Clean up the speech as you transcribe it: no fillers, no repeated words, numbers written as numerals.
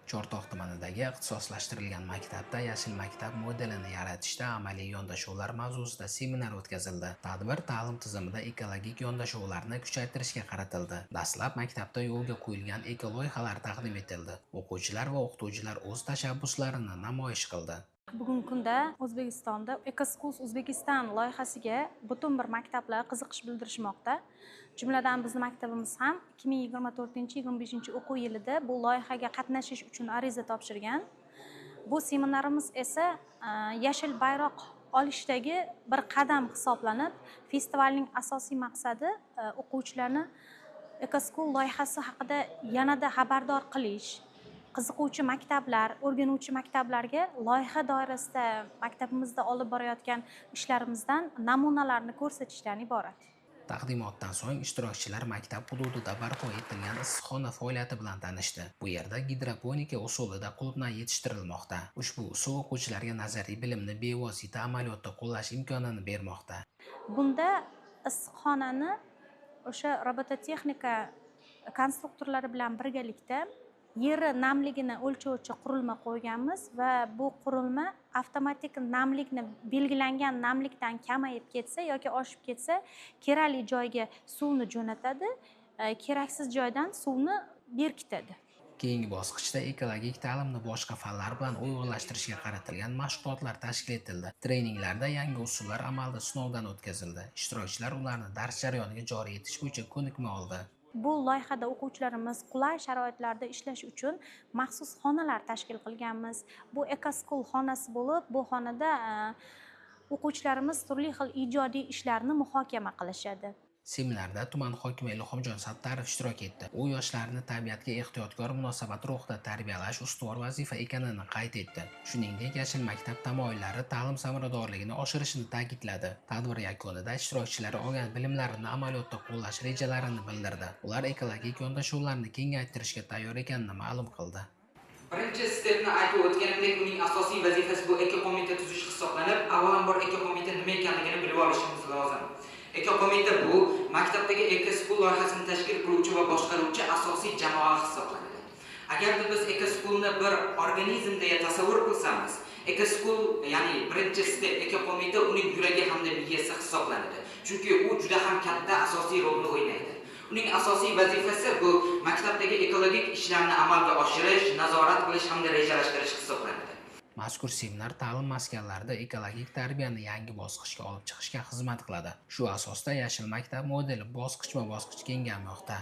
Chortoq tumanidagi ixtisoslashtirilgan maktabda yashil maktab modelini yaratishda amaliy yondashuvlar mavzusida seminar o'tkazildi. Tadbir ta'lim tizimida ekologik yondashuvlarni kuchaytirishga qaratildi. Dastlab maktabda yo'lga qo'yilgan ekoloyihalar taqdim etildi. O'quvchilar va o'qituvchilar o'z tashabbuslarini namoyish qildi. Bugungi kunda O'zbekistonda EcoSchools Uzbekistan loyihasiga butun bir maktablar qiziqish bildirishmoqda. Jumladan bizning maktabimiz ham 2024-25 o'quv yilida bu loyihaga qatnashish uchun ariza topshirgan. Bu seminarimiz esa yashil bayroq olishdagi bir qadam hisoblanib, festivalning asosiy maqsadi o'quvchilarni EcoSchool loyihasi haqida yanada xabardor qilish. Qiziquvchi maktablar, o'rganuvchi maktablarga loyiha doirasida maktabimizda olib borayotgan ishlarimizdan namunalarni ko'rsatishdan iborat. Taqdimotdan so'ng ishtirokchilar maktab hududida barpo etilgan issiqxona faoliyati bilan tanishdi. Bu yerda gidroponika usulida qulupnay yetishtirilmoqda. Ushbu usul o'quvchilarga nazariy bilimni bevosita amaliyotda qo'llash imkonini bermoqda. Bunda issiqxonani o'sha robototexnika konstruktorlari bilan birgalikda yeri namligini o'lchovchi qurilma qo'yganmiz va bu qurilma avtomatik namlikni belgilangan namlikdan kamayib ketsa yoki oshib ketsa kerakli joyga suvni jo'natadi, keraksiz joydan suvni berkitadi. Keyingi bosqichda ekologik ta'limni boshqa fanlar bilan uyg'unlashtirishga qaratilgan mashg'ulotlar tashkil etildi. Treninglarda yangi usullar amalda sinovdan o'tkazildi. Ishtirokchilar ularni dars jarayoniga joriy etish bo'yicha ko'nikma oldi. Bu loyihada o'quvchilarimiz qulay sharoitlarda ishlash uchun maxsus xonalar tashkil qilganmiz. Bu EcoSchool xonasi bo'lib, bu xonada o'quvchilarimiz turli xil ijodiy ishlarni muhokama qilishadi. Seminarda tuman hokimi Ilhomjon Sattarov ishtirok etdi. U yoshlarni tabiatga ehtiyotkor munosabat ruhida tarbiyalash ustuvor vazifa ekanini qayd etdi. Shuningdek, yashil maktab tamoyillari ta'lim samaradorligini oshirishini ta'kidladi. Tadbir yakunida ishtirokchilar olgan bilimlarini amaliyotda qo'llash rejalarini bildirdi. Ular ekologik yondashuvlarni kengaytirishga tayyor ekanini ma'lum qildi. Birinchi stepni aytib o'tganimdek, uning asosiy vazifasi bu ekoqo'mita tuzish hisoblanib, avvalambor ekoqo'mita nima ekanligini bilib olishimiz lozim. Ekoqo'mita bu maktabdagi EcoSchool loyihasini tashkil qiluvchi va boshqaruvchi asosiy jamoa hisoblanadi. Agarda biz EcoSchoolni bir organizm deya tasavvur qilsamiz, EcoSchool, ya'ni birinchi step ekoqo'mita uning yuragi hamda miyasi hisoblanadi. Chunki u juda ham katta asosiy rolni o'ynaydi. Uning asosiy vazifasi bu maktabdagi ekologik ishlarni amalga oshirish, nazorat qilish hamda rejalashtirish hisoblanadi. Mazkur seminar ta'lim maskanlarida ekologik tarbiyani yangi bosqichga olib chiqishga xizmat qiladi. Shu asosda yashil maktab modeli bosqichma-bosqich kengaymoqda.